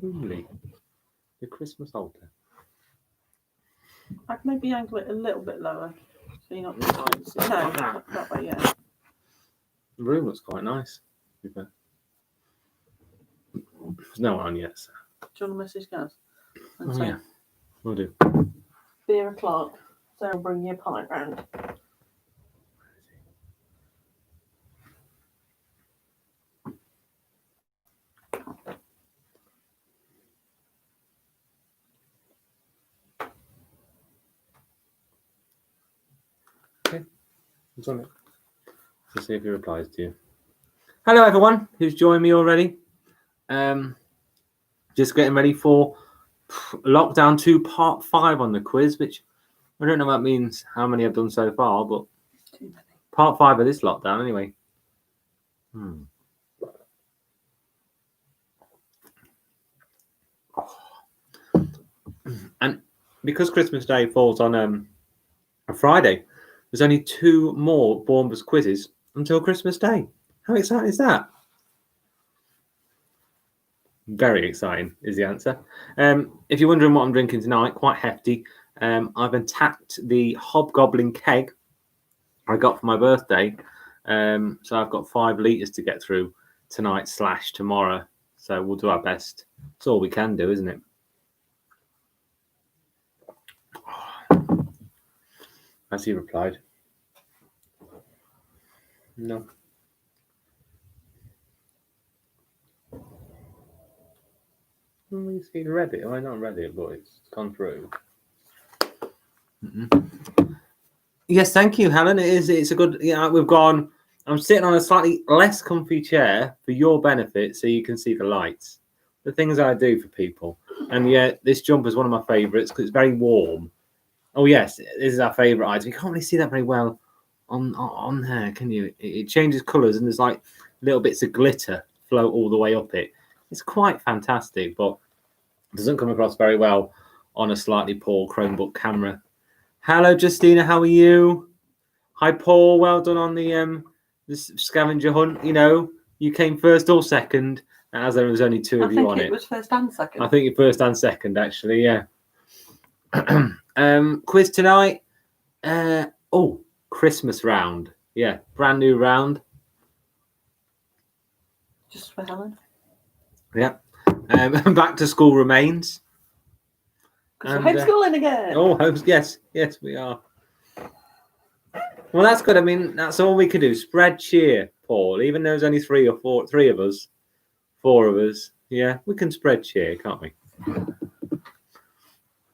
Holy. The Christmas altar. I'd maybe angle it a little bit lower. So you're not just no, not that yet. The room looks quite nice. There's no one on yet. So. Do you want to message Gaz? Oh, yeah. We'll do. Beer o'clock. So I'll bring you a pint round. Okay. It's on it. Let's see if he replies to you. Hello, everyone who's joined me already. Just getting ready for lockdown 2 part 5 on the quiz, which I don't know what that means, how many I've done so far, but Too many. part 5 of this lockdown anyway. And because Christmas Day falls on a Friday, there's only 2 more Baumber's quizzes until Christmas Day. How exciting is that? Very exciting is the answer. If you're wondering what I'm drinking tonight, quite hefty. I've attacked the hobgoblin keg I got for my birthday. So I've got 5 litres to get through tonight / tomorrow. So we'll do our best. It's all we can do, isn't it? Has he replied? No. He's read it. I not read it, but it's gone through. Yes, thank you, Helen. It's a good. Yeah, we've gone. I'm sitting on a slightly less comfy chair for your benefit, so you can see the lights. The things I do for people, and yeah, this jumper is one of my favourites because it's very warm. Oh yes, this is our favourite item. You can't really see that very well on there, can you? It changes colours and there's like little bits of glitter float all the way up it. It's quite fantastic, but it doesn't come across very well on a slightly poor Chromebook camera. Hello, Justina. How are you? Hi, Paul. Well done on the scavenger hunt. You know, you came first or second, as there was only 2 of you on it. I think it was first and second. I think you're first and second, actually. Yeah. Quiz tonight. Christmas round. Yeah, brand new round. Just for Helen. Yeah. Back to school remains. Because we're homeschooling again. Oh, yes, we are. Well, that's good. I mean, that's all we can do. Spread cheer, Paul. Even though there's only 3 of us, 4 of us. Yeah, we can spread cheer, can't we?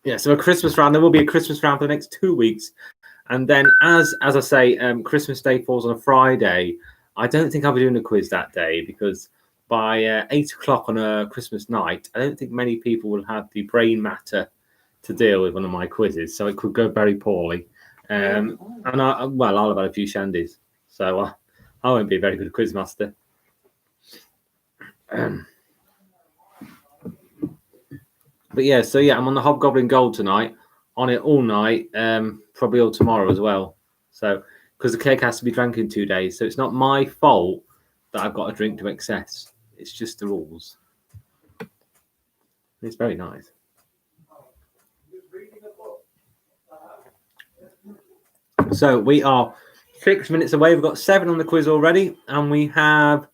Yeah, so a Christmas round. There will be a Christmas round for the next 2 weeks. And then, as I say, Christmas Day falls on a Friday. I don't think I'll be doing a quiz that day because by 8 o'clock on a Christmas night, I don't think many people will have the brain matter to deal with one of my quizzes. So it could go very poorly. And I'll have had a few shandies. So I won't be a very good quiz master. But yeah, I'm on the Hobgoblin Gold tonight, on it all night, probably all tomorrow as well. So, because the cake has to be drank in 2 days. So it's not my fault that I've got to drink to excess. It's just the rules. It's very nice. So we are 6 minutes away. We've got 7 on the quiz already, and we have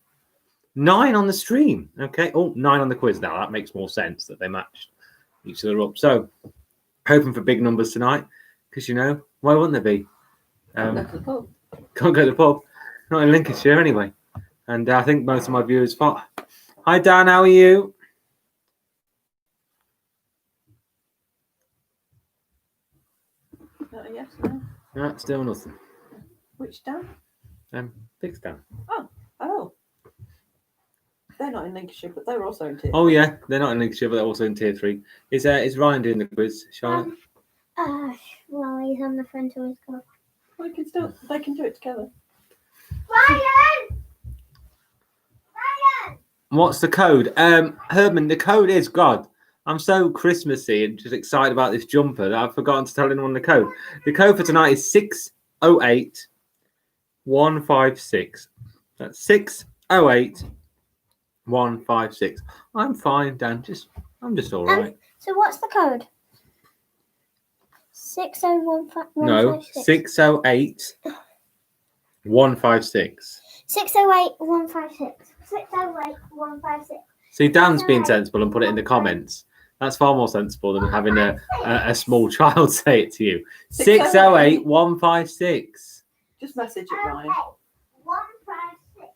9 on the stream. Okay. 9 on the quiz now. That makes more sense that they matched each other up. So hoping for big numbers tonight because, why wouldn't there be? Can't go to the pub. Can't go to the pub. Not in Lincolnshire anyway. And I think most of my viewers thought, hi, Dan, how are you? Yes, no. No, still nothing. Which Dan? Big Dan. Oh. They're not in Lincolnshire, but they're also in tier. Oh yeah, they're not in Lincolnshire, but they're also in tier 3. Is Ryan doing the quiz, Charlotte? Well, he's on the front of his car. They can do it together. Ryan! What's the code? Herman, the code is God. I'm so Christmassy and just excited about this jumper that I've forgotten to tell anyone the code. The code for tonight is 608156. That's 608156. 156. I'm fine, Dan. I'm just all right. So what's the code? 6015. No, 608 156. 608 156. 608 156. See, Dan's being sensible and put it in the comments. That's far more sensible than having a small child say it to you. 608 156. Just message it, Ryan. 156.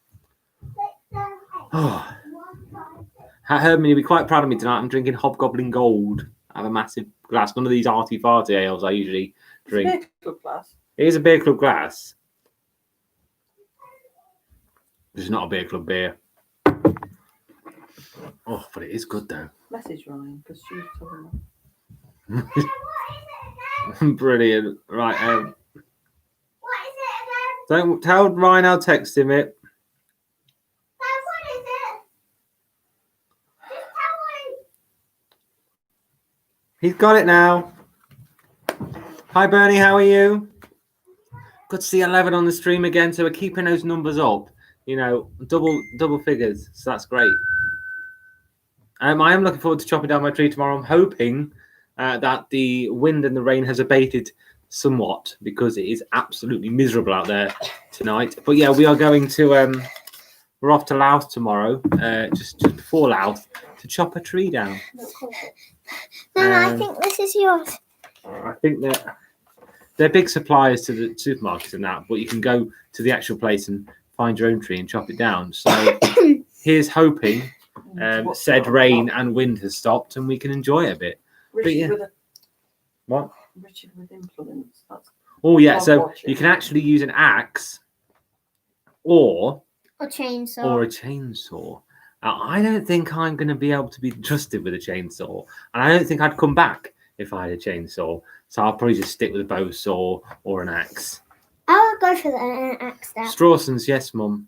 608 Oh, 156. Herman, you'll be quite proud of me tonight. I'm drinking Hobgoblin Gold. I have a massive glass. None of these arty-farty ales I usually drink. Beer club glass. It is a beer club glass. This is not a beer club beer. Oh, but it is good though. Message Ryan because she's talking. Brilliant. Right. What is it again? Don't tell Ryan I'll text him it. What is it? Just tell me. He's got it now. Hi, Bernie. How are you? Good to see 11 on the stream again. So we're keeping those numbers up. You know, double figures. So that's great. I am looking forward to chopping down my tree tomorrow. I'm hoping that the wind and the rain has abated somewhat because it is absolutely miserable out there tonight. But yeah, we are going to we're off to Louth tomorrow, just before Louth, to chop a tree down. No, I think this is yours. I think that they're big suppliers to the supermarkets and that, but you can go to the actual place and find your own tree and chop it down. So here's hoping said rain and wind has stopped and we can enjoy it a bit. What? Richard with influence. Oh yeah, so you can actually use an axe or A chainsaw. a chainsaw. I don't think I'm going to be able to be trusted with a chainsaw, and I don't think I'd come back if I had a chainsaw. So I'll probably just stick with a bow saw or an axe. I'll go for the axe now. Strawsons, yes, Mum.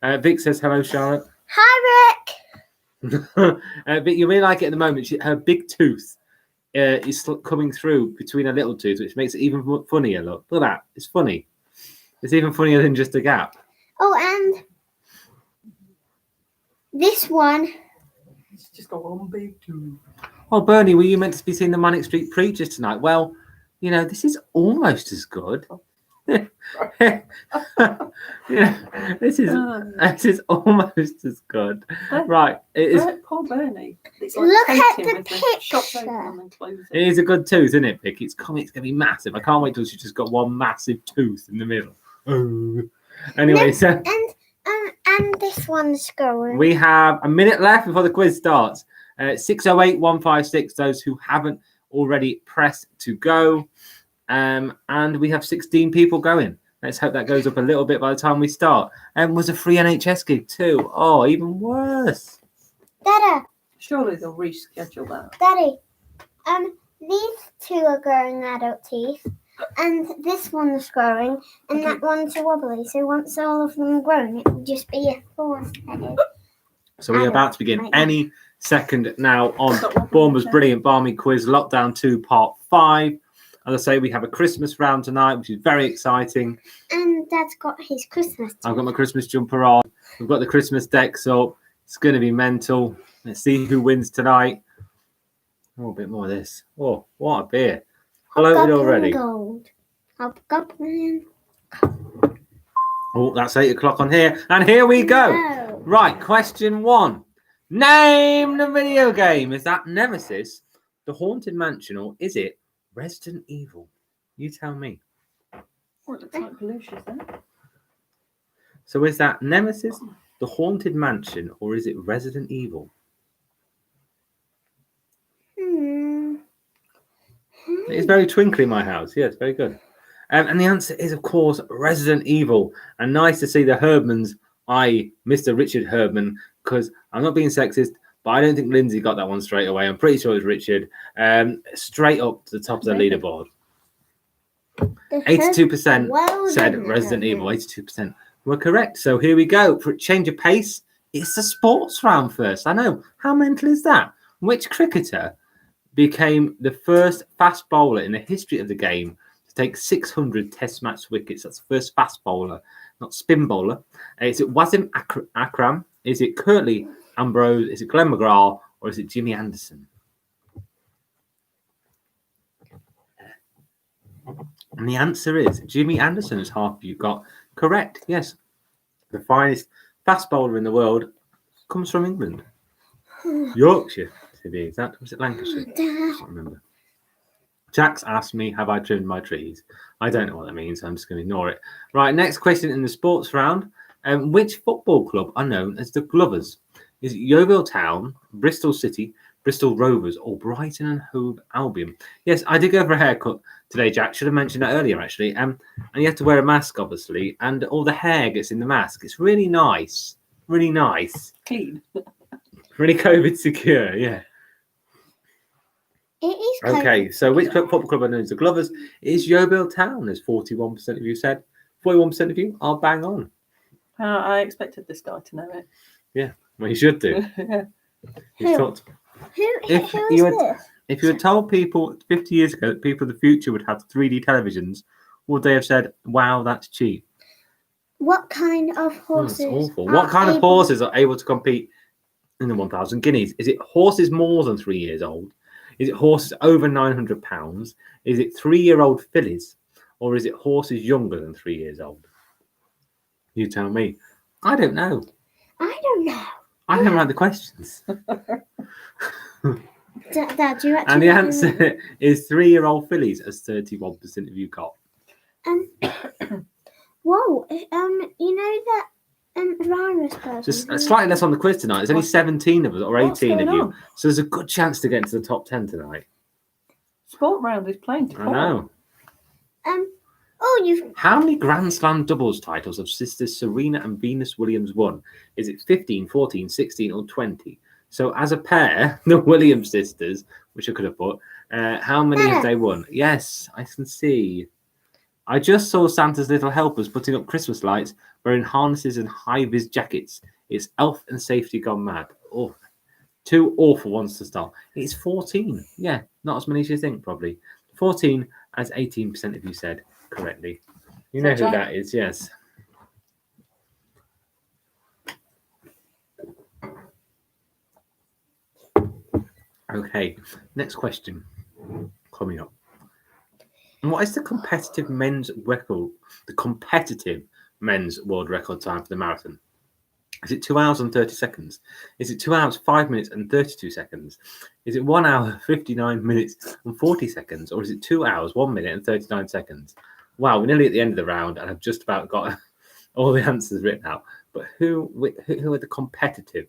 Vic says hello, Charlotte. Hi, Rick. But you may like it at the moment. Her big tooth is coming through between her little tooth, which makes it even funnier. Look at that. It's funny. It's even funnier than just a gap. Oh, and this one. It's just got one big tooth. Oh, Bernie, were you meant to be seeing the Manic Street Preachers tonight? Well, you know, this is almost as good. This is almost as good. Right. It is. Poor Bernie. It's Look at painting the with the shop picture. open and closing. It is a good tooth, isn't it, Vic? It's coming. It's going to be massive. I can't wait till she's just got one massive tooth in the middle. Oh. Anyway, so And this one's going. we have a minute left before the quiz starts. 608 156. Those who haven't already pressed to go. And we have 16 people going. Let's hope that goes up a little bit by the time we start. And was a free NHS gig too. Oh, even worse. Dada, Surely they'll reschedule that. Daddy. These two are growing adult teeth, and this one's growing, and that one's wobbly. So once all of them are grown, it will just be a four-headed. So we're about to begin any second now on Baumber's brilliant Barmy quiz, Lockdown 2 Part 5. As I say, we have a Christmas round tonight, which is very exciting. And Dad's got his Christmas. I've got my Christmas jumper on. We've got the Christmas decks up. It's going to be mental. Let's see who wins tonight. Oh, a bit more of this. Oh, what a beer. Bloated already. Gold. Hobgoblin. Oh, that's 8 o'clock on here. And here we go. No. Right, question 1. Name the video game. Is that Nemesis, The Haunted Mansion, or is it Resident Evil? You tell me. Oh, it looks like Belushi's then. So is that Nemesis, The Haunted Mansion, or is it Resident Evil? It's very twinkly, my house. Yes, very good. And the answer is, of course, Resident Evil. And nice to see the Herdmans, Mr. Richard Herdman, because I'm not being sexist, but I don't think Lindsay got that one straight away. I'm pretty sure it was Richard. Straight up to the top of the leaderboard. 82% said Resident Evil. 82% were correct. So here we go. For a change of pace, it's the sports round first. I know. How mental is that? Which cricketer became the first fast bowler in the history of the game to take 600 test match wickets? That's the first fast bowler, not spin bowler. Is it Wasim Akram, Is it Curtly Ambrose? Is it Glenn McGrath? Or is it Jimmy Anderson? And the answer is Jimmy Anderson is half you got correct. Yes. The finest fast bowler in the world comes from England. Yorkshire, to be exact. Was it Lancashire? I can't remember. Jax asked me, have I trimmed my trees? I don't know what that means. So I'm just going to ignore it. Right, next question in the sports round. Which football club are known as the Glovers? Is it Yeovil Town, Bristol City, Bristol Rovers, or Brighton and Hove Albion? Yes, I did go for a haircut today, Jack. Should have mentioned that earlier, actually. And you have to wear a mask, obviously, and all the hair gets in the mask. It's really nice. Really nice. Clean. Really COVID secure, yeah. It is Okay, so which football club are known as the Glovers? It is Yeovil Town, as 41% of you said. 41% of you are bang on. I expected this guy to know it. Yeah, well, you should do. Yeah. You thought, Who if is you had, this? if you had told people 50 years ago that people of the future would have 3D televisions, would they have said, wow, that's cheap? What kind of horses? That's awful. What kind of horses are able to compete in the 1,000 guineas? Is it horses more than 3 years old? Is it horses over 900 pounds? Is it 3-year-old fillies? Or is it horses younger than 3 years old? You tell me. I don't know. I don't know. I don't write the questions. Dad, do you actually? And the answer is 3-year-old fillies, as 31% of you got. Whoa. You know that virus person. Just slightly less on the quiz tonight. There's only 17 of us, or 18 of going you. on? So there's a good chance to get into the top 10 tonight. Sport round is playing to I know. Oh, you've. How many Grand Slam doubles titles have sisters Serena and Venus Williams won? Is it 15, 14, 16, or 20? So as a pair, the Williams sisters, which I could have put, how many have they won? Yes, I can see. I just saw Santa's little helpers putting up Christmas lights, wearing harnesses and high-vis jackets. It's Elf and Safety gone mad. Oh, two awful ones to start. It's 14. Yeah, not as many as you think, probably. 14, as 18% of you said correctly. You know who that is, yes. Okay, next question coming up. What is the competitive men's record? The competitive men's world record time for the marathon? Is it 2 hours and 30 seconds? Is it 2 hours, 5 minutes and 32 seconds? Is it 1 hour, 59 minutes and 40 seconds? Or is it 2 hours, 1 minute and 39 seconds? Wow, we're nearly at the end of the round and I've just about got all the answers written out. But who are the competitive?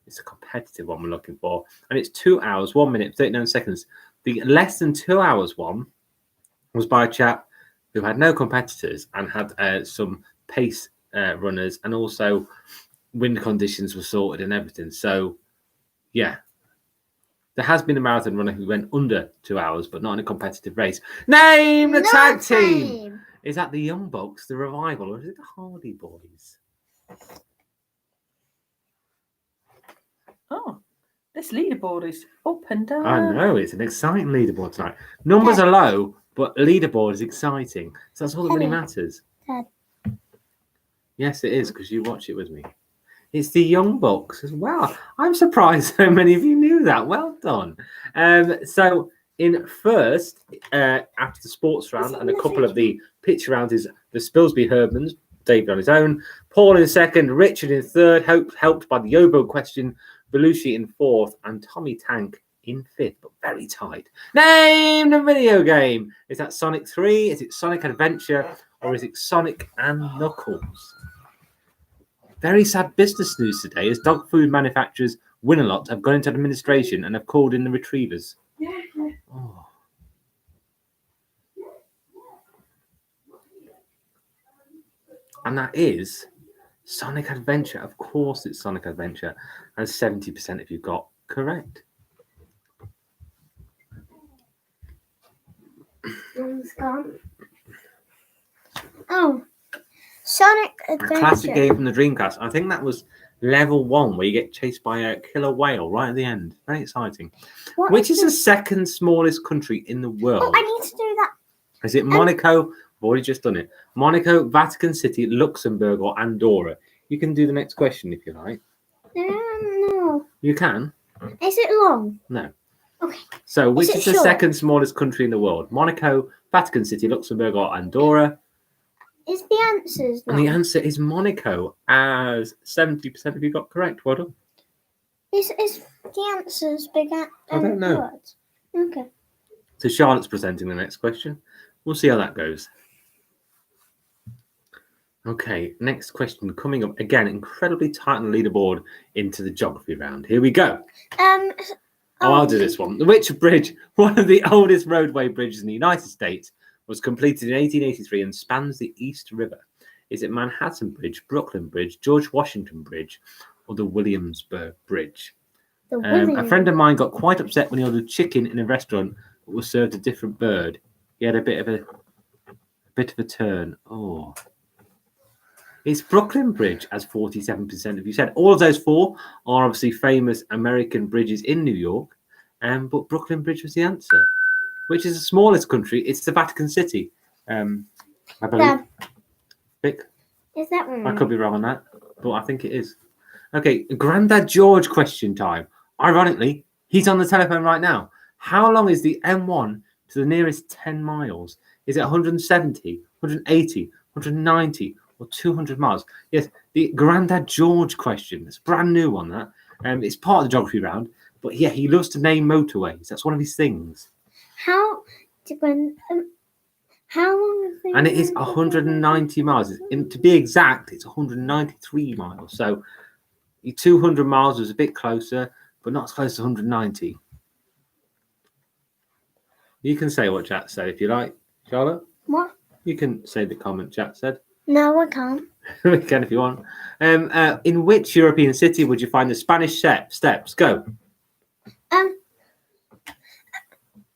It's a competitive one we're looking for. And it's 2 hours, 1 minute, 39 seconds. The less than 2 hours one was by a chap who had no competitors and had some pace runners, and also wind conditions were sorted and everything. So, yeah, there has been a marathon runner who went under 2 hours, but not in a competitive race. Name the tag team! Is that the Young Bucks, the Revival, or is it the Hardy Boys? Oh, this leaderboard is up and down. I know, it's an exciting leaderboard tonight. Numbers are low, but leaderboard is exciting. So that's all that really matters. Dad. Yes, it is, because you watch it with me. It's the Young Bucks as well. I'm surprised so many of you knew that. Well done. So in first, after the sports round and a couple of the pitch rounds, is the Spilsby Herdmans, David on his own, Paul in second, Richard in third, helped by the Yobo question, Belushi in fourth, and Tommy Tank in fifth, but very tight. Name the video game. Is that Sonic 3? Is it Sonic Adventure? Or is it Sonic and Knuckles? Very sad business news today as dog food manufacturers Win-A-Lot have gone into administration and have called in the retrievers. Oh. And that is Sonic Adventure. Of course it's Sonic Adventure. And 70% of you got correct. One's gone. Oh, Sonic Adventure. A classic game from the Dreamcast. I think that was level 1 where you get chased by a killer whale right at the end. Very exciting. Which is the second smallest country in the world? Oh, I need to do that. Is it Monaco? I've already just done it. Monaco, Vatican City, Luxembourg, or Andorra? You can do the next question if you like. You can. Is it long? No. Okay. So, which it is the short? second smallest country in the world? Monaco, Vatican City, Luxembourg, or Andorra? Is the answers And long? the answer is Monaco, as 70% of you got correct. Well done. Is the answers bigger I don't than the know. words? Okay. So Charlotte's presenting the next question. We'll see how that goes. Okay, next question coming up. Again, incredibly tight on the leaderboard into the geography round. Here we go. I'll do this one. Which bridge, one of the oldest roadway bridges in the United States, was completed in 1883 and spans the East River? Is it Manhattan Bridge, Brooklyn Bridge, George Washington Bridge, or the Williamsburg Bridge? A friend of mine got quite upset when he ordered chicken in a restaurant but was served a different bird. He had a bit of a turn. Oh. It's Brooklyn Bridge, as 47% of you said. All of those four are obviously famous American bridges in New York, but Brooklyn Bridge was the answer. Which is the smallest country? It's the Vatican City, I believe. Vic? Is that one? I could be wrong on that, but I think it is. Okay, Grandad George question time. Ironically, he's on the telephone right now. How long is the M1 to the nearest 10 miles? Is it 170, 180, 190, or 200 miles? Yes, the Grandad George question. It's a brand new one, that. It's part of the geography round, but yeah, he loves to name motorways. That's one of his things. How long is the And it is 190 miles. To be exact, it's 193 miles. So 200 miles was a bit closer, but not as close to 190. You can say what chat said if you like, Charlotte. What? You can say the comment chat said. No, I can't. We can if you want. In which European city would you find the Spanish steps? Go.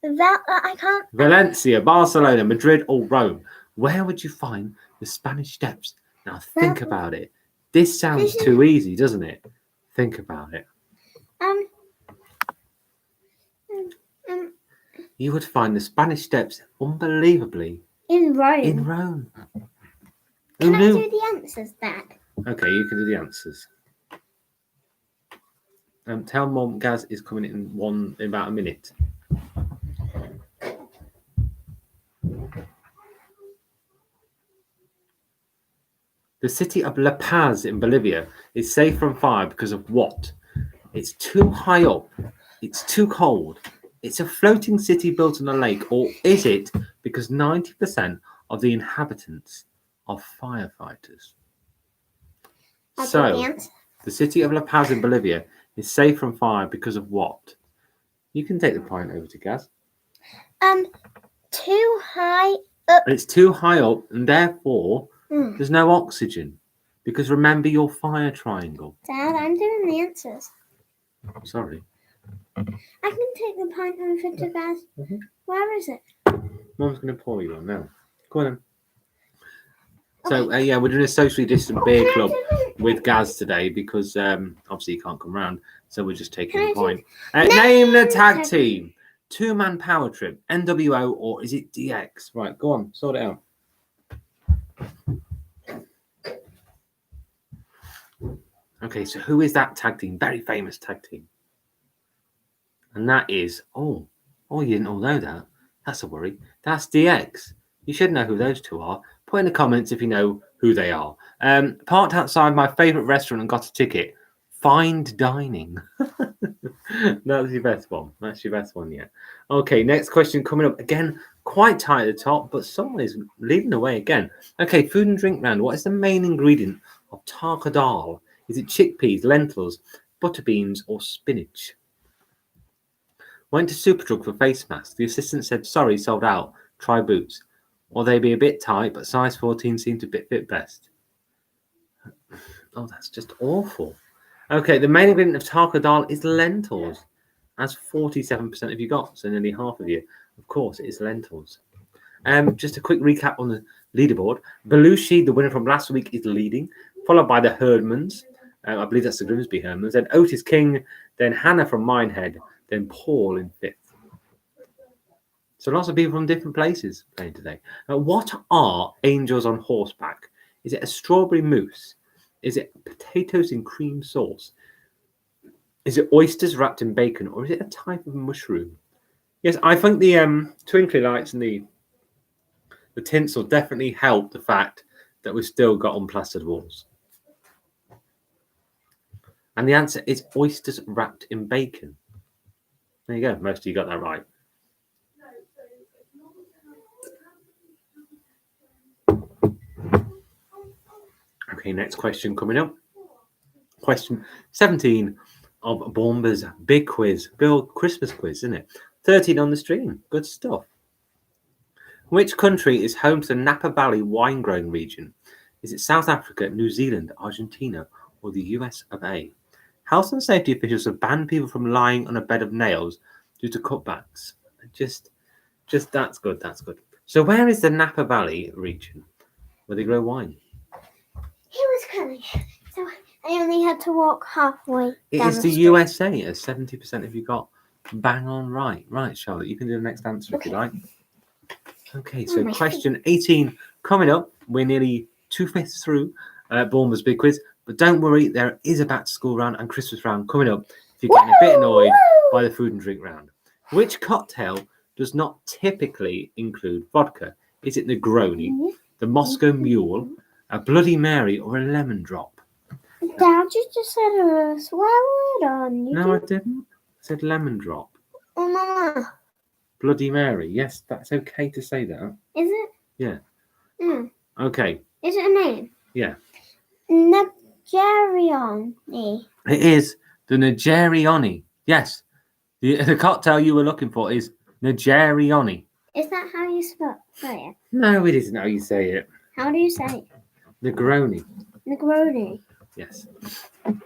That I can't. Valencia, Barcelona, Madrid, or Rome? Where would you find the Spanish steps? Now think about it. This sounds too easy, doesn't it? Think about it. You would find the Spanish steps, unbelievably, in Rome. in Rome. Can Who I knew? do the answers back? Okay, you can do the answers. Tell Mom Gaz is coming in about a minute. The city of La Paz in Bolivia is safe from fire because of what? It's too high up. It's too cold. It's a floating city built on a lake, or is it because 90% of the inhabitants are firefighters? So, the city of La Paz in Bolivia is safe from fire because of what? You can take the point over to Gaz. Too high up. It's too high up, and therefore there's no oxygen. Because remember your fire triangle. Dad, I'm doing the answers. Sorry. I can take the point over to Gaz. Mm-hmm. Where is it? Mum's going to pour you one now. Go on then. So, yeah, we're doing a socially distant beer club with Gaz today because obviously he can't come round. So we're just taking the point. Name the tag team. Two-man power trip. NWO or is it DX? Right, go on. Sort it out. Okay, so who is that tag team? Very famous tag team. And that is, you didn't all know that. That's a worry. That's DX. You should know who those two are. Put in the comments if you know who they are. Parked outside my favourite restaurant and got a ticket. Find dining. That's your best one. That's your best one yet. Okay, next question coming up. Again, quite tight at the top, but someone is leading the way again. Okay, food and drink round. What is the main ingredient of taco dal? Is it chickpeas, lentils, butter beans, or spinach? Went to Superdrug for face masks. The assistant said, sorry, sold out. Try boots. Or they be a bit tight, but size 14 seemed to fit best. Oh, that's just awful. Okay, the main ingredient of taco dal is lentils. That's 47% of you got, so nearly half of you. Of course, it is lentils. Just a quick recap on the leaderboard. Belushi, the winner from last week, is leading, followed by the Herdmans. I believe that's the Grimsby Herdmans. Then Otis King, then Hannah from Minehead, then Paul in 5th. So lots of people from different places playing today. What are angels on horseback? Is it a strawberry mousse? Is it potatoes in cream sauce? Is it oysters wrapped in bacon, or is it a type of mushroom? Yes, I think the twinkly lights and the tinsel definitely help the fact that we've still got unplastered walls. And the answer is oysters wrapped in bacon. There you go. Most of you got that right. Okay, next question coming up. Question 17 of Baumber's big quiz. Bill Christmas quiz, isn't it? 13 on the stream. Good stuff. Which country is home to the Napa Valley wine growing region? Is it South Africa, New Zealand, Argentina, or the US of A? Health and safety officials have banned people from lying on a bed of nails due to cutbacks. Just that's good. That's good. So where is the Napa Valley region where they grow wine? He was coming, so I only had to walk halfway. It down is the street. USA. As 70% of you got bang on right. Right, Charlotte, you can do the next answer if you like. Okay, so question 18 coming up. We're nearly 2/5 through Bournemouth's big quiz, but don't worry, there is a back to school round and Christmas round coming up if you're getting a bit annoyed by the food and drink round. Which cocktail does not typically include vodka? Is it Negroni, the Moscow Mule, a Bloody Mary, or a lemon drop? Dad, you just said a swear word on you. No, I didn't. I said lemon drop. Oh, Mama. Bloody Mary. Yes, that's okay to say that. Is it? Yeah. Mm. Okay. Is it a name? Yeah. Nigeriani. It is the Nigeriani. Yes. The cocktail you were looking for is Nigeriani. Is that how you say it? No, it isn't how you say it. How do you say it? Negroni. Negroni. Yes.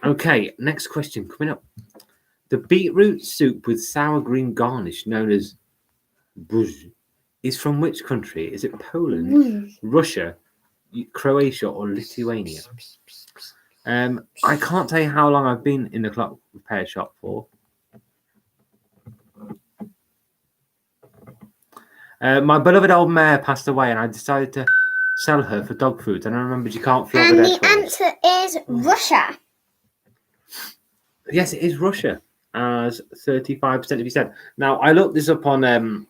Okay, next question coming up. The beetroot soup with sour green garnish known as buzz is from which country? Is it Poland, Russia, Croatia, or Lithuania? I can't tell you how long I've been in the clock repair shop for. My beloved old mare passed away, and I decided to sell her for dog food. And I remembered you can't flog And the the dead horse. answer is Russia. Yes, it is Russia, as 35% of you said. Now, I looked this up on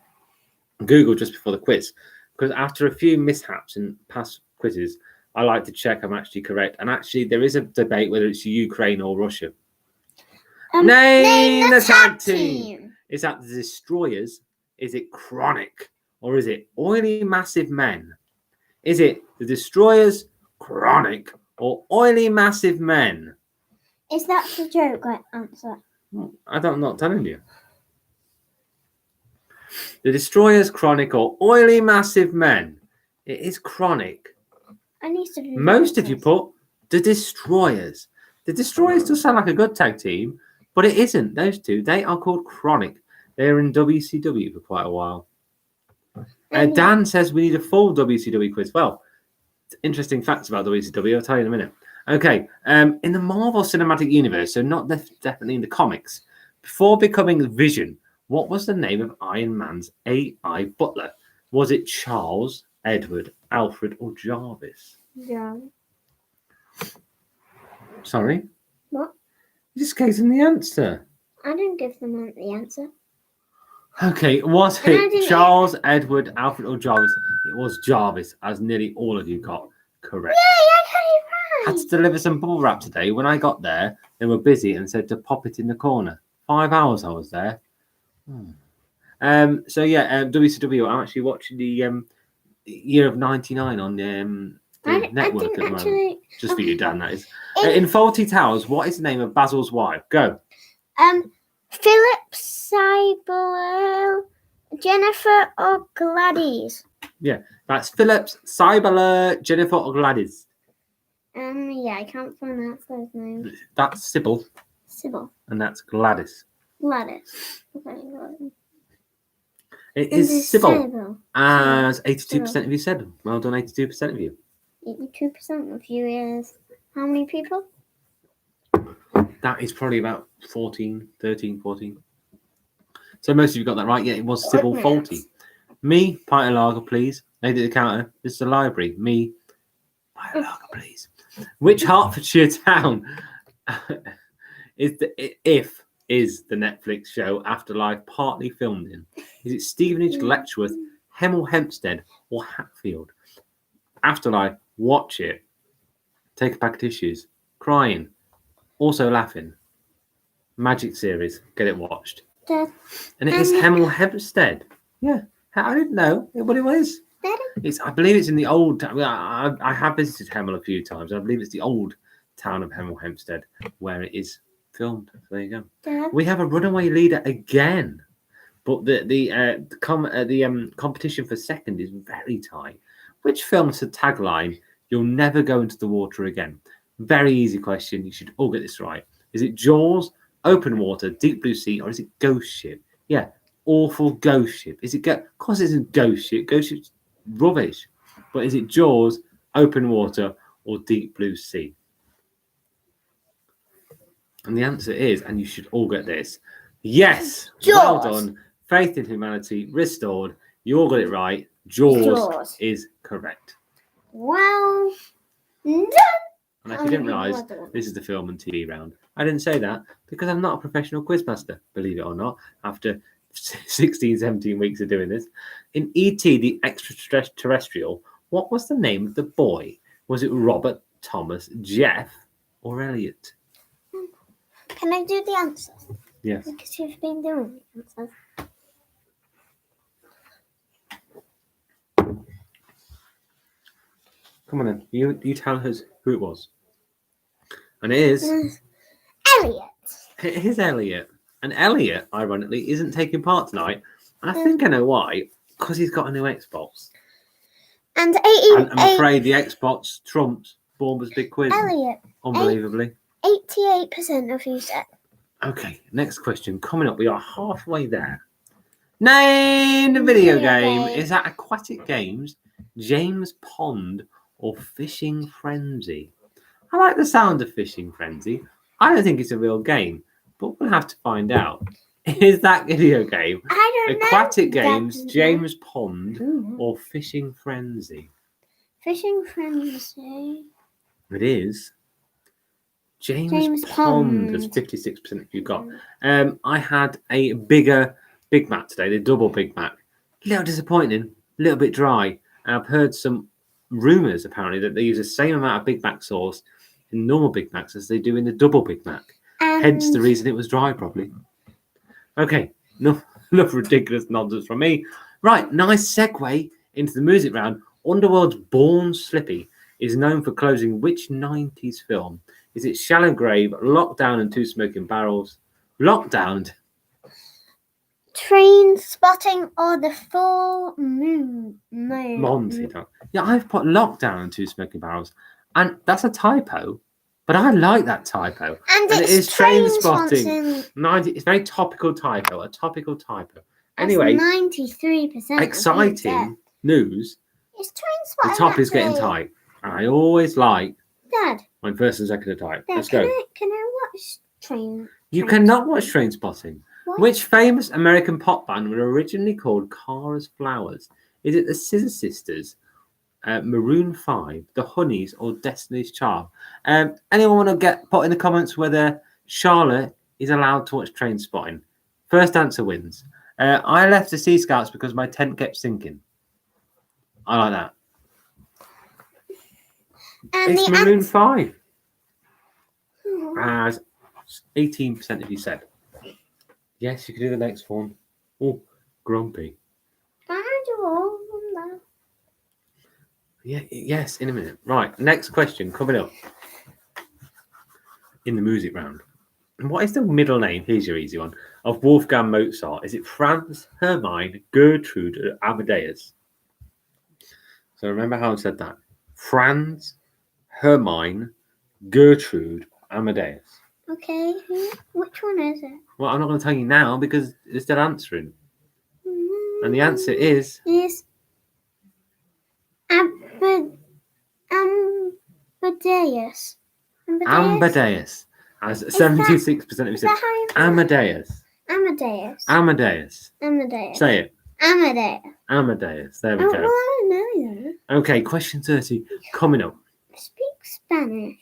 Google just before the quiz, because after a few mishaps in past quizzes, I like to check I'm actually correct. And actually, there is a debate whether it's Ukraine or Russia. Name the tag team. Is that the Destroyers? Is it Chronic? Or is it Oily Massive Men? Is it the Destroyers, Chronic, or Oily Massive Men? Is that the joke answer? I'm not telling you. The Destroyers, Chronic, or Oily Massive Men? It is Chronic. I need to do Most of you put the Destroyers. The Destroyers does sound like a good tag team, but it isn't. Those two, they are called Chronic. They were in WCW for quite a while. Dan says we need a full WCW quiz. Well, interesting facts about WCW. I'll tell you in a minute. Okay. In the Marvel Cinematic Universe, so not definitely in the comics, before becoming Vision, what was the name of Iron Man's AI butler? Was it Charles, Edward, Alfred, or Jarvis? Yeah. Sorry? What? You just gave them the answer. I didn't give them the answer. Okay, was it Charles, Edward, Alfred, or Jarvis? It was Jarvis, as nearly all of you got correct. Yay, I got it right. I had to deliver some bubble wrap today. When I got there, they were busy and said to pop it in the corner. 5 hours I was there. So yeah, WCW. I'm actually watching the Year of '99 on the network at the moment. Just for you, Dan. That is. In Fawlty Towers, what is the name of Basil's wife? Go. Philip, Cybele, Jennifer, or Gladys? Yeah, that's Phillips, Cybele, Jennifer, or Gladys. Yeah, I can't pronounce those names. That's Sybil. Sybil. And that's Gladys. Gladys. Okay, Gladys. It is Sybil. As 82% of you said. Well done, 82% of you. 82% of you is how many people? That is probably about 13, 14. So most of you got that right. Yeah, it was Sybil Fawlty. Me, pint of lager, please. Lady at the counter. This is the library. Me, pint of lager, please. Which Hertfordshire town is the Netflix show Afterlife partly filmed in? Is it Stevenage, Letchworth, Hemel Hempstead, or Hatfield? Afterlife, watch it. Take a pack of tissues. Crying. Also laughing. Magic series. Get it watched. Dad. And it is Hemel Hempstead. Yeah. I didn't know what it was. Daddy. I believe it's in the old. I have visited Hemel a few times. I believe it's the old town of Hemel Hempstead where it is filmed. So there you go. Dad. We have a runaway leader again, but the competition for second is very tight. Which film's the tagline? You'll never go into the water again. Very easy question. You should all get this right. Is it Jaws, Open Water, Deep Blue Sea, or is it Ghost Ship? Yeah, awful Ghost Ship. Is it? Of course, it's a Ghost Ship. Ghost Ship's rubbish. But is it Jaws, Open Water, or Deep Blue Sea? And the answer is, and you should all get this, yes. Jaws. Well done. Faith in humanity restored. You all got it right. Jaws. Is correct. Well done. And if you didn't realise, this is the film and TV round. I didn't say that because I'm not a professional quizmaster, believe it or not, after 16, 17 weeks of doing this. In E.T. the Extraterrestrial, what was the name of the boy? Was it Robert, Thomas, Jeff, or Elliot? Can I do the answers? Yes. Because you've been doing the answers. Come on then. You tell us who it was. And it is... Elliot. It is Elliot. And Elliot, ironically, isn't taking part tonight. And I think I know why. Because he's got a new Xbox. And I'm afraid the Xbox trumps Baumber's big quiz. Elliot. Unbelievably. 88% of you said. Okay, next question. Coming up, we are halfway there. Name the video game. Is that Aquatic Games, James Pond, or Fishing Frenzy? I like the sound of Fishing Frenzy. I don't think it's a real game, but we'll have to find out. Is that video game I don't Aquatic know. Games, James Pond, or Fishing Frenzy? Fishing Frenzy. It is James Pond. Has 56% of you got. I had a bigger Big Mac today, the double Big Mac. A little disappointing, a little bit dry. And I've heard some rumours apparently that they use the same amount of Big Mac sauce in normal Big Macs as they do in the double Big Mac. Hence the reason it was dry, probably. Okay, enough ridiculous nonsense from me. Right, nice segue into the music round. Underworld's Born Slippy is known for closing which 90s film? Is it Shallow Grave, Lockdown and Two Smoking Barrels, Lockdown, Train Spotting, or The Full Moon? Monty? Yeah, I've put Lockdown and Two Smoking Barrels, and that's a typo, but I like that typo. And it is Train Spotting. Spotting. 90, it's a very topical typo, a topical typo. Anyway, 93%. exciting news. It's Train Spotting. The top is getting tight. And I always like Dad. when first and second are tight. Dad, Let's go. Can I watch Train? You cannot watch Train Spotting. What? Which famous American pop band were originally called Cara's Flowers? Is it the Scissor Sisters, Maroon 5, the Honeys, or Destiny's Child? Anyone want to get put in the comments whether Charlotte is allowed to watch Train Spotting? First answer wins. I left the Sea Scouts because my tent kept sinking. I like that. And It's the Maroon 5. Oh. As 18% of you said. Yes, you can do the next one. Oh, grumpy. I do all of them. Yeah, yes, in a minute. Right, next question coming up in the music round. What is the middle name? Here's your easy one. Of Wolfgang Mozart. Is it Franz, Hermine, Gertrude, or Amadeus? So remember how I said that. Franz, Hermine, Gertrude, Amadeus. Okay, which one is it? Well, I'm not going to tell you now because it's still answering. And the answer is... Is Amadeus. Amadeus. As 76% of you said. Amadeus. Amadeus. Amadeus. Amadeus. Say it. Amadeus. Amadeus. There we Oh, go. well, I know that. Okay, question 30 coming up. Speak Spanish.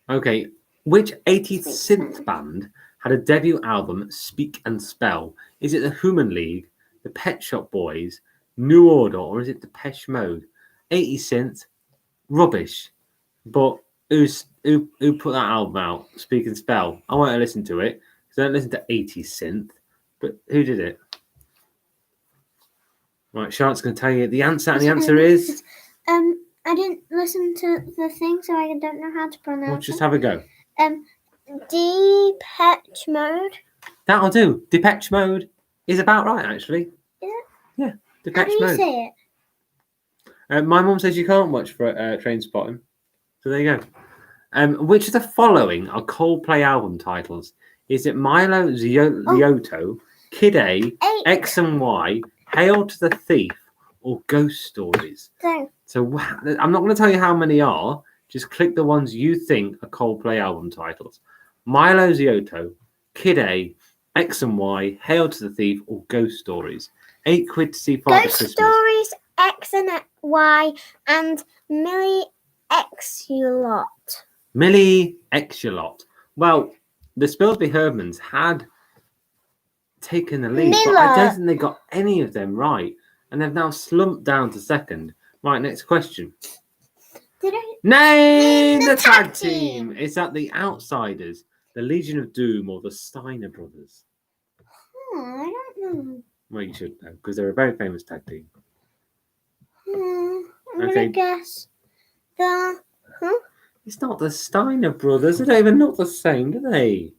Okay, which 80s synth band had a debut album, Speak and Spell? Is it the Human League, the Pet Shop Boys, New Order, or is it Depeche Mode? 80 Synth, rubbish. But who put that album out, Speak and Spell? I want to listen to it because I don't listen to 80 Synth. But who did it? Right, Charlotte's going to tell you the answer, and the answer is... I didn't listen to the thing, so I don't know how to pronounce Well, just have a go. Depeche Mode. That'll do. Depeche Mode is about right, actually. Is it? Yeah, How Depeche do you Mode. say it? My mum says you can't watch for Train Spotting. So there you go. Which of the following are Coldplay album titles? Is it Milo Lioto, Kid A, 8. X and Y, Hail to the Thief, or Ghost Stories? So I'm not going to tell you how many are. Just click the ones you think are Coldplay album titles. Milo Lioto, Kid A, X and Y, Hail to the Thief, or Ghost Stories. £8 to see Father Ghost Christmas. Stories, X and Y, and Millie Exulot. Millie Exulot. Well, the Spilsby Herdmans had taken the lead, but I don't think they got any of them right. And they've now slumped down to second. Right, next question. Did I? Name the tag team. Is that the Outsiders, the Legion of Doom, or the Steiner Brothers? I don't know. Well, you should know, because they're a very famous tag team. I'm Okay. gonna guess the. It's not the Steiner Brothers. They don't even look the same, do they?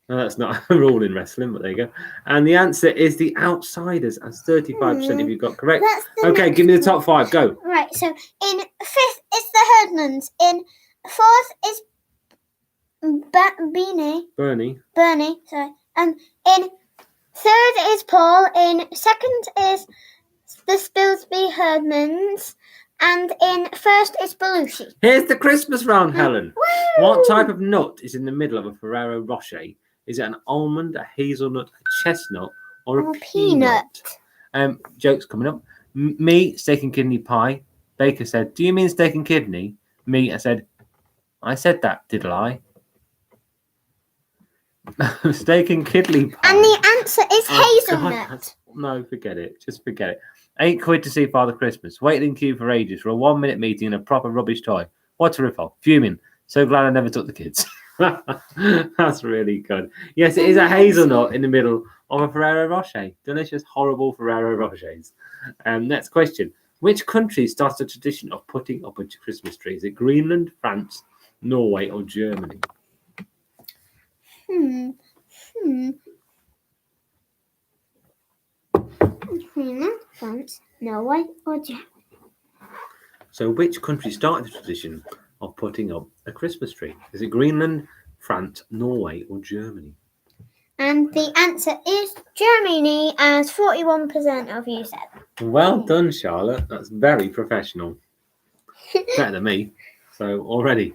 No, that's not a rule in wrestling, but there you go. And the answer is the Outsiders, as 35% of you got correct. Okay, give me the top 5. Go. Right, so in 5th is the Herdmans. In 4th is Bernie. Sorry. In 3rd is Paul. In 2nd is the Spilsby Herdmans. And in 1st is Belushi. Here's the Christmas round, Helen. Woo! What type of nut is in the middle of a Ferrero Rocher? Is it an almond, a hazelnut, a chestnut, or a peanut? Jokes coming up. Me, steak and kidney pie. Baker said, "Do you mean steak and kidney?" Me, I said that, did I? Steak and kidney pie. And the answer is hazelnut. God, no, forget it. Just forget it. £8 to see Father Christmas. Waited in queue for ages for a 1-minute meeting and a proper rubbish toy. What a riff-off. Fuming. So glad I never took the kids. That's really good. Yes, it is a hazelnut in the middle of a Ferrero Rocher. Delicious, horrible Ferrero Rochers. Next question. Which country starts the tradition of putting up a Christmas tree? Is it Greenland, France, Norway, or Germany? Greenland, France, Norway, or Germany? So which country started the tradition of putting up a Christmas tree? Is it Greenland, France, Norway, or Germany? And the answer is Germany, as 41% of you said. Well done, Charlotte. That's very professional. Better than me. So already.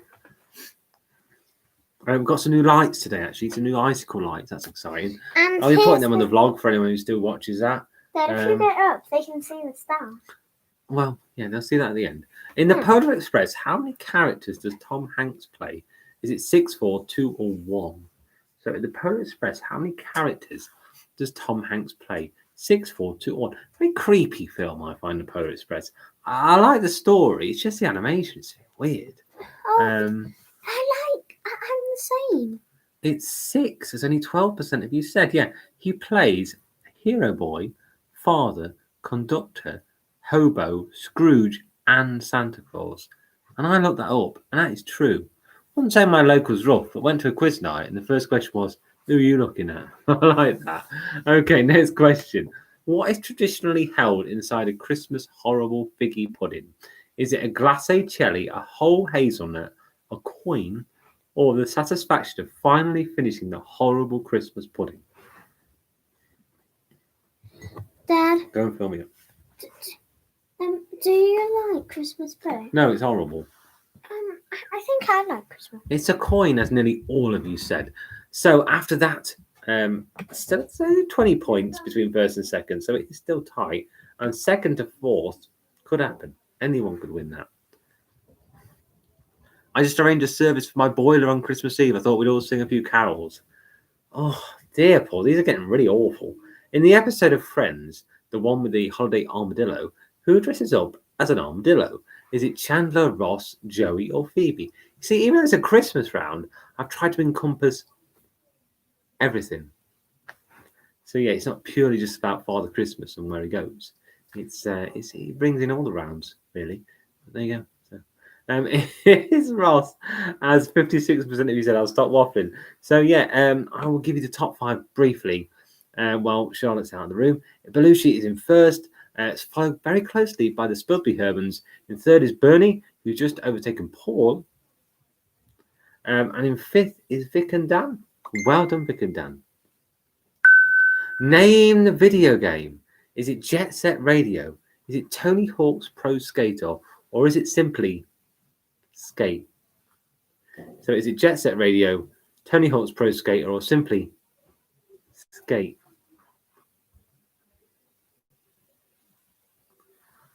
We've got some new lights today, actually. Some new icicle lights. That's exciting. And I'll be putting them on the vlog for anyone who still watches that. If you get up, they can see the star. Well, yeah, they'll see that at the end. In the Polar Express, how many characters does Tom Hanks play? Is it 6, 4, 2, or 1? So in the Polar Express, how many characters does Tom Hanks play? 6, 4, 2, or 1. Very creepy film, I find, the Polar Express. I like the story. It's just the animation. It's weird. I'm the same. It's 6. There's only 12% of you said. Yeah, he plays Hero Boy, Father, Conductor, Hobo, Scrooge, and Santa Claus. And I looked that up, and that is true. I wouldn't say my local's rough, but went to a quiz night, and the first question was, who are you looking at? I like that. Okay, next question. What is traditionally held inside a Christmas horrible figgy pudding? Is it a glacé cherry, a whole hazelnut, a coin, or the satisfaction of finally finishing the horrible Christmas pudding? Dad, Go and fill me up. do you like Christmas pudding? No, it's horrible. I think I like Christmas. It's a coin, as nearly all of you said. So after that, still 20 points between first and second, so it's still tight. And second to fourth could happen. Anyone could win that. I just arranged a service for my boiler on Christmas Eve. I thought we'd all sing a few carols. Oh dear, Paul, these are getting really awful. In the episode of Friends, the one with the holiday armadillo, who dresses up as an armadillo? Is it Chandler, Ross, Joey, or Phoebe? You see, even though it's a Christmas round, I've tried to encompass everything. So yeah, it's not purely just about Father Christmas and where he goes. He brings in all the rounds, really. But there you go. So, it's Ross, as 56% of you said. I'll stop waffling. So yeah, I will give you the top 5 briefly. While Charlotte's out of the room, Belushi is in first. It's followed very closely by the Spilsby Hermans. In third is Bernie, who's just overtaken Paul. And in fifth is Vic and Dan. Well done, Vic and Dan. Name the video game. Is it Jet Set Radio? Is it Tony Hawk's Pro Skater? Or is it simply Skate? So is it Jet Set Radio, Tony Hawk's Pro Skater, or simply Skate?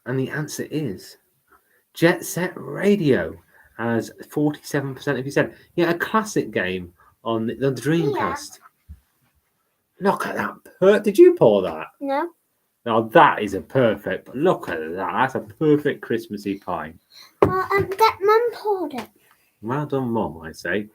And the answer is Jet Set Radio, as 47% of you said. Yeah, a classic game on the Dreamcast. Look at that. Did you pour that? No. Now that is a perfect. Look at that. That's a perfect Christmassy pie. That Mum poured it. Well done, Mum, I say.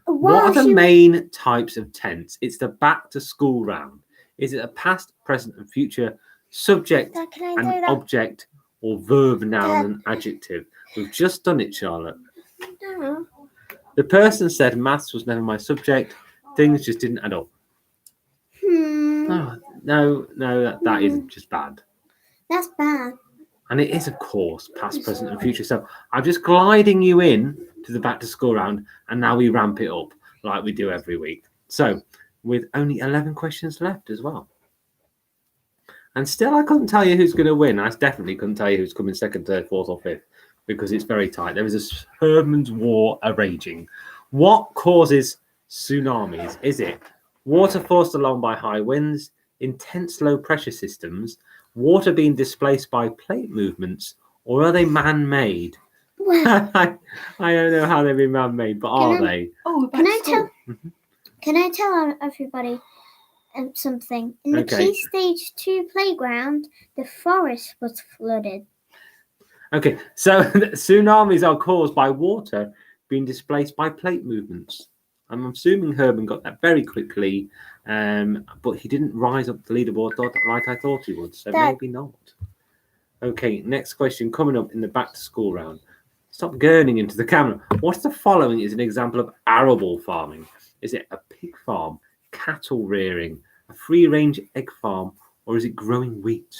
What are the main types of tense? It's the back to school round. Is it a past, present, and future, subject and object, or verb, noun, and adjective? We've just done it, Charlotte. No. The person said maths was never my subject. Things just didn't add up. Oh, no, that is just bad. That's bad. And it is, of course, past, present, and future. So I'm just gliding you in to the back to school round, and now we ramp it up like we do every week. So with only 11 questions left as well. And still, I couldn't tell you who's going to win. I definitely couldn't tell you who's coming second, third, fourth, or fifth, because it's very tight. There is a Herman's War raging. What causes tsunamis? Is it water forced along by high winds, intense low pressure systems, water being displaced by plate movements, or are they man-made? I don't know how they've been man-made, but are they? Oh, Can I tell everybody something? In the Key Stage 2 playground, the forest was flooded. Okay, so tsunamis are caused by water being displaced by plate movements. I'm assuming Herman got that very quickly, but he didn't rise up the leaderboard like I thought he would, so maybe not. Okay, next question coming up in the back to school round. Stop gurning into the camera. What's the following is an example of arable farming? Is it a pig farm, cattle rearing, a free-range egg farm, or is it growing wheat?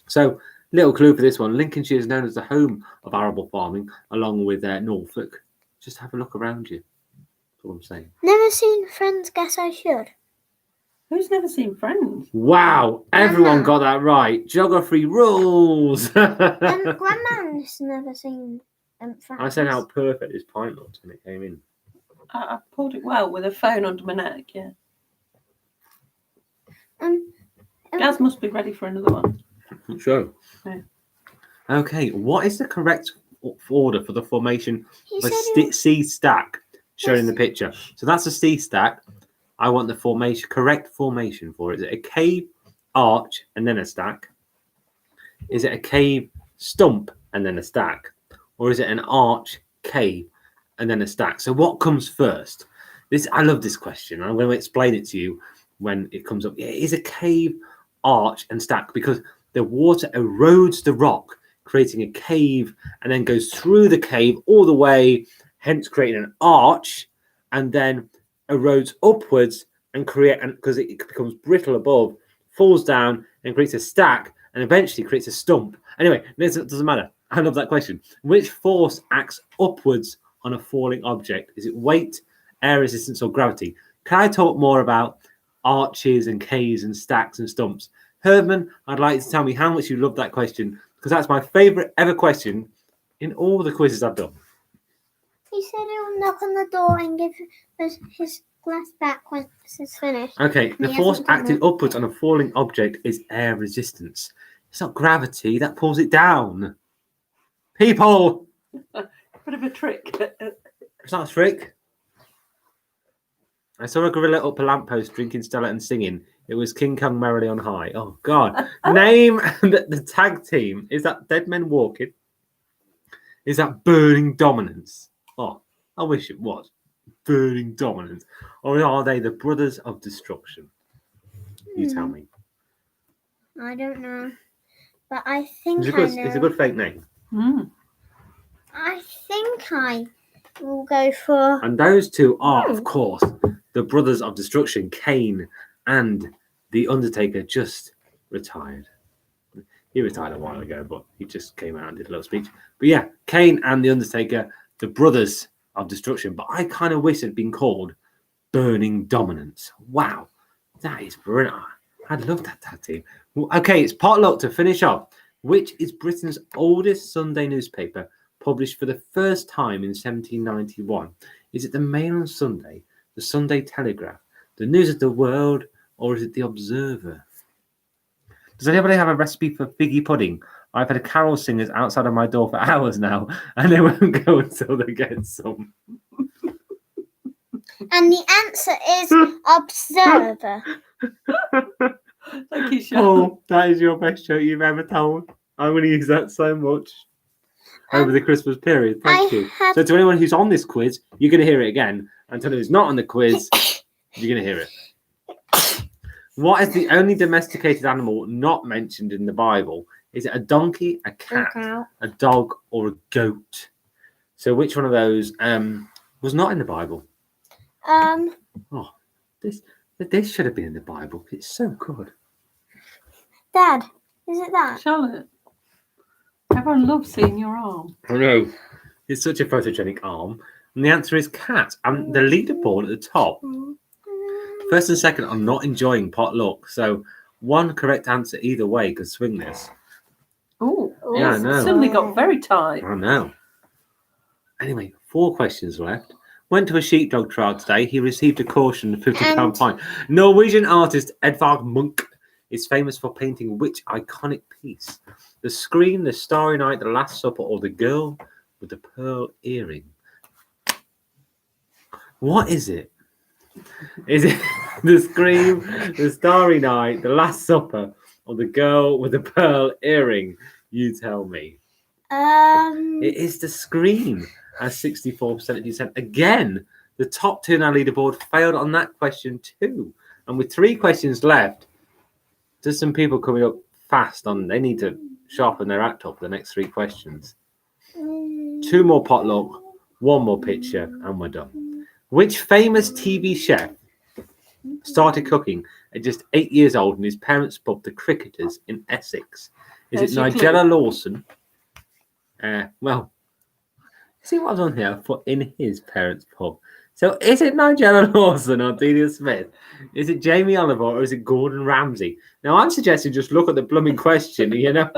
So, little clue for this one. Lincolnshire is known as the home of arable farming, along with Norfolk. Just have a look around you. That's all I'm saying. Never seen Friends, guess I should. Who's never seen Friends? Wow, everyone got that right. Geography rules. Grandma's never seen Friends. I said how perfect this pint looked when it came in. I pulled it well with a phone under my neck, yeah. Gaz must be ready for another one. Sure. Yeah. Okay, what is the correct order for the formation of a C stack shown in the picture? So that's a C stack. I want the correct formation for it. Is it a cave, arch, and then a stack? Is it a cave, stump, and then a stack? Or is it an arch, cave, and then a stack? So what comes first? I love this question. I'm going to explain it to you when it comes up. It is a cave, arch, and stack because the water erodes the rock, creating a cave, and then goes through the cave all the way, hence creating an arch, and then erodes upwards and because it becomes brittle above, falls down and creates a stack, and eventually creates a stump. Anyway, it doesn't matter. I love that question. Which force acts upwards on a falling object? Is it weight, air resistance, or gravity? Can I talk more about arches and caves and stacks and stumps? Herman, I'd like you to tell me how much you love that question, because that's my favourite ever question in all the quizzes I've done. He said he'll knock on the door and give us his glass back once it's finished. Okay, the force acting upwards on a falling object is air resistance. It's not gravity, that pulls it down. People! Bit of a trick. It's not a trick. I saw a gorilla up a lamppost drinking Stella and singing. It was King Kong merrily on high. Oh, God. Name the tag team. Is that Dead Men Walking? Is that Burning Dominance? Oh, I wish it was. Burning Dominance. Or are they the Brothers of Destruction? You tell me. I don't know. But I think It's a good fake name. I think I will go for... And those two are, of course, the Brothers of Destruction, Kane and The Undertaker, just retired. He retired a while ago, but he just came out and did a little speech. But yeah, Kane and The Undertaker, the Brothers of Destruction. But I kind of wish it had been called Burning Dominance. Wow, that is brilliant. I'd love that tag team. Well, okay, it's potluck to finish off. Which is Britain's oldest Sunday newspaper, published for the first time in 1791? Is it the Mail on Sunday, the Sunday Telegraph, the News of the World, or is it the Observer? Does anybody have a recipe for figgy pudding? I've had carol singers outside of my door for hours now, and they won't go until they get some. And the answer is Observer. Thank you, Sean. Oh, that is your best joke you've ever told. I'm going to use that so much over the Christmas period. Thank you. So to anyone who's on this quiz, you're going to hear it again. And to anyone who's not on the quiz, you're going to hear it. What is the only domesticated animal not mentioned in the Bible? Is it a donkey, a cat, a dog, or a goat? So which one of those was not in the Bible? Oh, this should have been in the Bible. It's so good. Dad, is it that? Charlotte, everyone loves seeing your arm. I know. It's such a photogenic arm. And the answer is cat. And the leaderboard at the top. First and second, I'm not enjoying potluck. So one correct answer either way could swing this. Oh, yeah, I know. Suddenly got very tight. I know. Anyway, 4 questions left. Went to a sheepdog trial today. He received a caution and £50 fine. Norwegian artist Edvard Munch is famous for painting which iconic piece? The Scream, The Starry Night, The Last Supper, or The Girl with the Pearl Earring? What is it? Is it The Scream, The Starry Night, The Last Supper, or The Girl with the Pearl Earring? You tell me. It is The Scream, as 64% of you said. Again, the top 2 in our leaderboard failed on that question too. And with 3 questions left, there's some people coming up fast on. They need to sharpen their act up for the next 3 questions. 2 more potluck, 1 more picture, and we're done. Which famous TV chef started cooking at just 8 years old in his parents' pub, The Cricketers in Essex? Is it Nigella Lawson? Well, see what I've done here for in his parents' pub. So is it Nigella Lawson or Delia Smith? Is it Jamie Oliver or is it Gordon Ramsay? Now I'm suggesting just look at the blooming question, you know.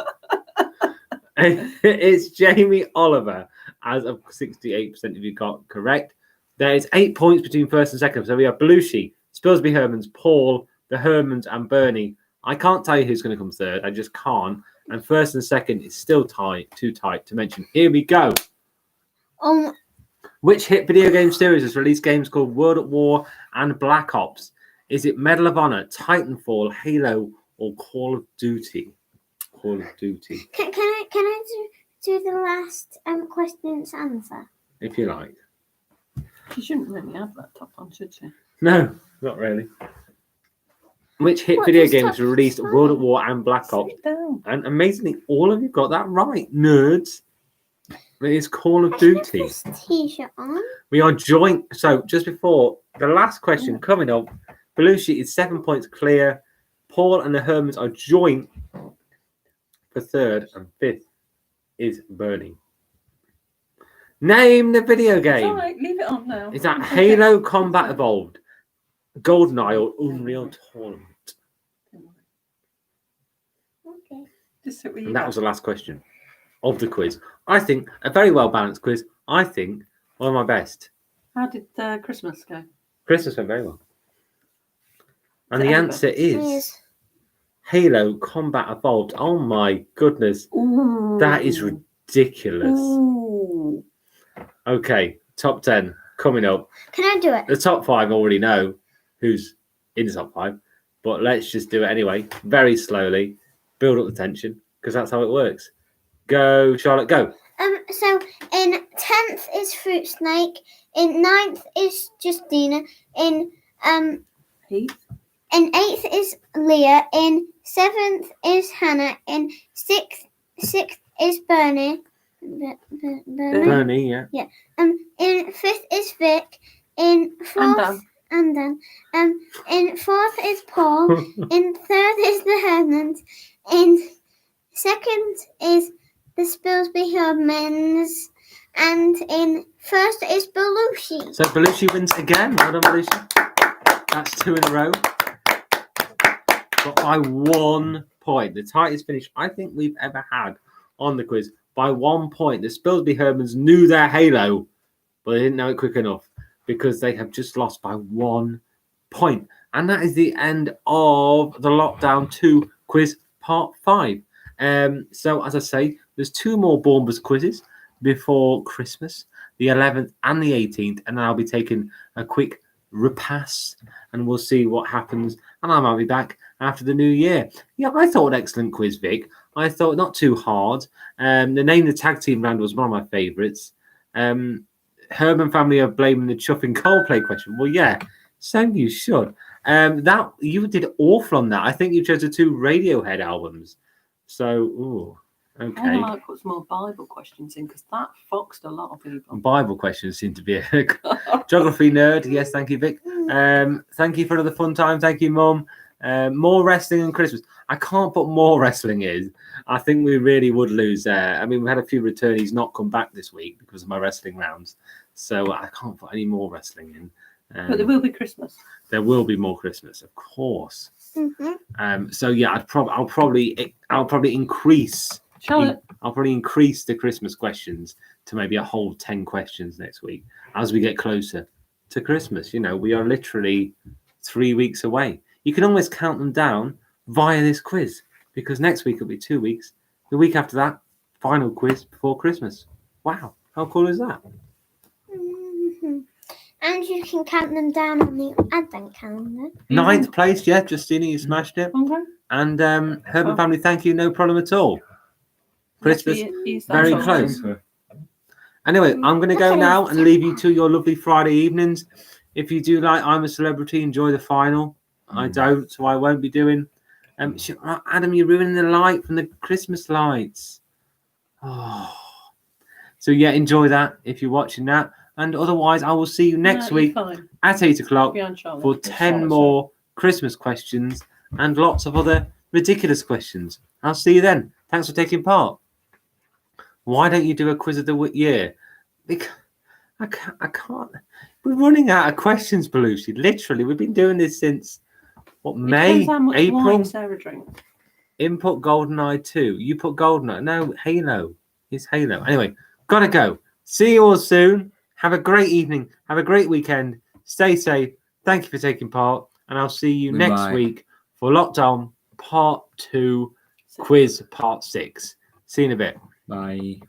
It's Jamie Oliver, as of 68% of you got correct. There is 8 points between first and second. So we have Belushi, Spilsby Hermans, Paul, the Hermans, and Bernie. I can't tell you who's going to come third. I just can't. And first and second is still tight, too tight to mention. Here we go. Which hit video game series has released games called World at War and Black Ops? Is it Medal of Honor, Titanfall, Halo, or Call of Duty? Call of Duty. Can I do the last question's answer? If you like. She shouldn't really have that top on, should she? No, not really. Which hit video games released World at War and Black Ops? And amazingly, all of you got that right, nerds. It is Call of Duty. This t-shirt on. We are joint. So just before the last question coming up, Belushi is 7 points clear. Paul and the Hermans are joint for third, and fifth is Bernie. Name the video game. All right, leave it on now. Is that Halo Combat Evolved, GoldenEye, or Unreal Tournament? Okay. Just and that was the last question of the quiz. I think a very well balanced quiz. I think one of my best. How did Christmas go? Christmas went very well. And the answer is Halo Combat Evolved. Oh my goodness. Ooh. That is ridiculous. Ooh. Okay, top 10. coming up. Can I do it? The top 5 already know who's in the top 5, but let's just do it anyway, very slowly. Build up the tension because that's how it works. Go, Charlotte, go. So in 10th is Fruit Snake. In 9th is Justina. In Heath. In 8th is Leah. In 7th is Hannah. In 6th is Bernie. Bernie, yeah. In 5th is Vic. In 4th and Dan. In 4th is Paul. In 3rd is the Hermans. In 2nd is the Spilsby Hermans. And in 1st is Belushi. So Belushi wins again. Well done, Belushi. That's 2 in a row. But by 1 point. The tightest finish I think we've ever had on the quiz. By 1 point. The Spilsby Hermans knew their halo, but they didn't know it quick enough because they have just lost by 1 point. And that is the end of the Lockdown 2 quiz part 5. So as I say, there's 2 more Baumber's quizzes before Christmas, the 11th and the 18th, and then I'll be taking a quick repass and we'll see what happens, and I might be back after the new year. Yeah, I thought an excellent quiz, Vic. I thought not too hard. The name the tag team round was one of my favourites. Herman family are blaming the chuffing Coldplay question. Well, yeah, so you should. That you did awful on that. I think you chose the 2 Radiohead albums. So, ooh. Okay. I might put some more Bible questions in because that foxed a lot of people. Bible questions seem to be a geography nerd. Yes, thank you, Vic. Thank you for another fun time. Thank you, Mum. More wrestling and Christmas. I can't put more wrestling in. I think we really would lose there. I mean, we had a few returnees not come back this week because of my wrestling rounds. So I can't put any more wrestling in. But there will be Christmas. There will be more Christmas, of course. Mm-hmm. So yeah, I'll probably increase. Charlotte. I'll probably increase the Christmas questions to maybe a whole 10 questions next week as we get closer to Christmas. You know, we are literally 3 weeks away. You can almost count them down via this quiz because next week will be 2 weeks. The week after that, final quiz before Christmas. Wow, how cool is that? Mm-hmm. And you can count them down on the advent calendar. 9th place, yeah, Justina, you smashed it. Okay. And Herman family, thank you, no problem at all. Christmas, very close. Anyway, I'm going to go now and leave you to your lovely Friday evenings. If you do like I'm a Celebrity, enjoy the final. I don't, so I won't be doing. Adam, you're ruining the light from the Christmas lights. Oh. So yeah, enjoy that if you're watching that. And otherwise, I will see you next week at 8 o'clock for 10 more Christmas questions and lots of other ridiculous questions. I'll see you then. Thanks for taking part. Why don't you do a quiz of the year? Because I can't. We're running out of questions, Belushi. Literally, we've been doing this since May, April. Sarah drinks. Input GoldenEye 2. You put GoldenEye. No, Halo. It's Halo. Anyway, gotta go. See you all soon. Have a great evening. Have a great weekend. Stay safe. Thank you for taking part, and I'll see you next week for Lockdown Part 2 Quiz Part 6. See you in a bit. Bye.